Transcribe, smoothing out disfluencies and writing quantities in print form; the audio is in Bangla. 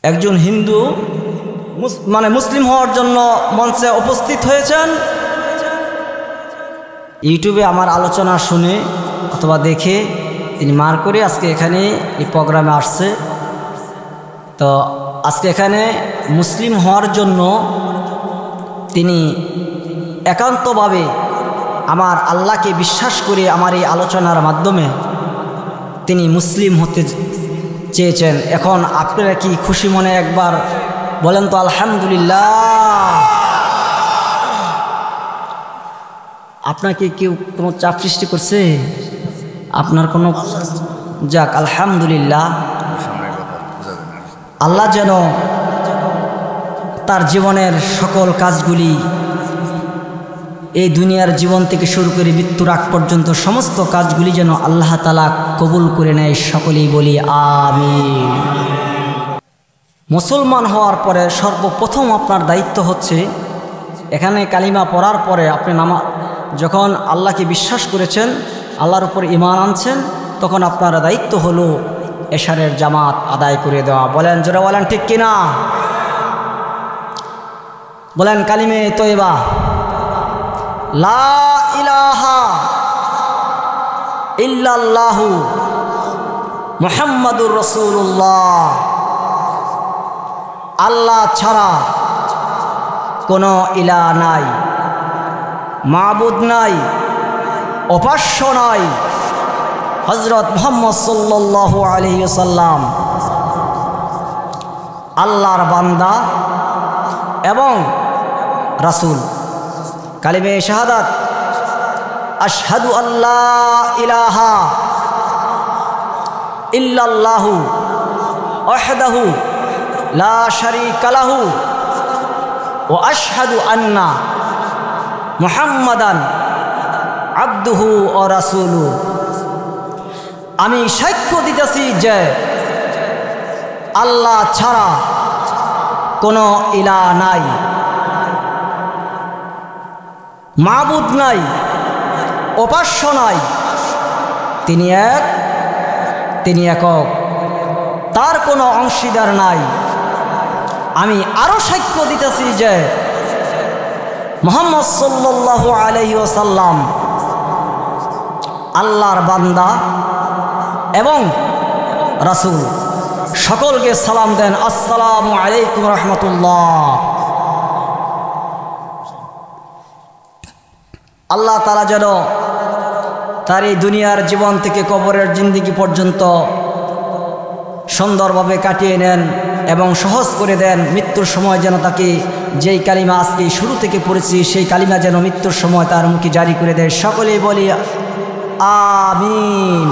একজন হিন্দু মানে মুসলিম হওয়ার জন্য মঞ্চে উপস্থিত হয়েছেন। ইউটিউবে আমার আলোচনা শুনে অথবা দেখে তিনি মার করে আজকে এখানে এই প্রোগ্রামে আসছে। তো আজকে এখানে মুসলিম হওয়ার জন্য তিনি একান্তভাবে আমার আল্লাহকে বিশ্বাস করে আমার এই আলোচনার মাধ্যমে তিনি মুসলিম হতে চেয়েছেন। এখন আপনারা কি খুশি মনে একবার বলেন তো আলহামদুলিল্লাহ। আপনাকে কেউ কোনো চাপ সৃষ্টি করছে? আপনার কোনো যাক আলহামদুলিল্লাহ। আল্লাহ যেন তার জীবনের সকল কাজগুলি এই দুনিয়ার জীবন থেকে শুরু করে মৃত্যুর আগ পর্যন্ত সমস্ত কাজগুলি যেন আল্লাহ তাআলা কবুল করে নেয়, সকলেই বলি আমিন। মুসলমান হওয়ার পরে সর্বপ্রথম আপনার দায়িত্ব হচ্ছে এখানে কালিমা পড়ার পরে আপনি যখন আল্লাহকে বিশ্বাস করেছেন, আল্লাহর উপর ঈমান আনছেন, তখন আপনার দায়িত্ব হলো এশারের জামাত আদায় করে দেওয়া। বলেন জোরে বলেন ঠিক কিনা? বলেন কালিমে তয়বা লা ইলাহা ইল্লাল্লাহু মুহাম্মাদুর রাসূলুল্লাহ। আল্লাহ ছাড়া কোনো ইলাহ নাই, মাবুদ নাই, উপাস্য নাই। হযরত মুহাম্মদ সাল্লাল্লাহু আলাইহি ওয়াসাল্লাম আল্লাহর বান্দা এবং রাসূল। কালিমে শাহাদাত আশহাদু আল্লা ইলাহা ইল্লাল্লাহু ওয়াহদাহু লা শারীকা লাহু ওয়া আশহাদু আন্না মুহাম্মাদান আবদুহু ওয়া রাসূলুহু। আমি সাক্ষ্য দিতেছি যে আল্লাহ ছাড়া কোনো ইলাহ নাই, মাবুদ নাই, উপাস্য নাই। তিনি এক, তিনি একক, তার কোনো অংশীদার নাই। আমি আরো সাক্ষ্য দিতেছি যে মুহাম্মদ সাল্লাল্লাহু আলাইহি ওয়াসাল্লাম আল্লাহর বান্দা এবং রাসূল। সকলকে সালাম দেন, আসসালামু আলাইকুম রাহমাতুল্লাহ। আল্লাহ তাআলা যেন তার এই দুনিয়ার জীবন থেকে কবরের জিন্দেগি পর্যন্ত সুন্দরভাবে কাটিয়ে নেন এবং সহজ করে দেন। মৃত্যুর সময় যেন তাকে যেই কালিমা আজকে শুরু থেকে পড়েছি সেই কালিমা যেন মৃত্যুর সময় তার মুখে জারি করে দেয়। সকলেই বলি আমিন।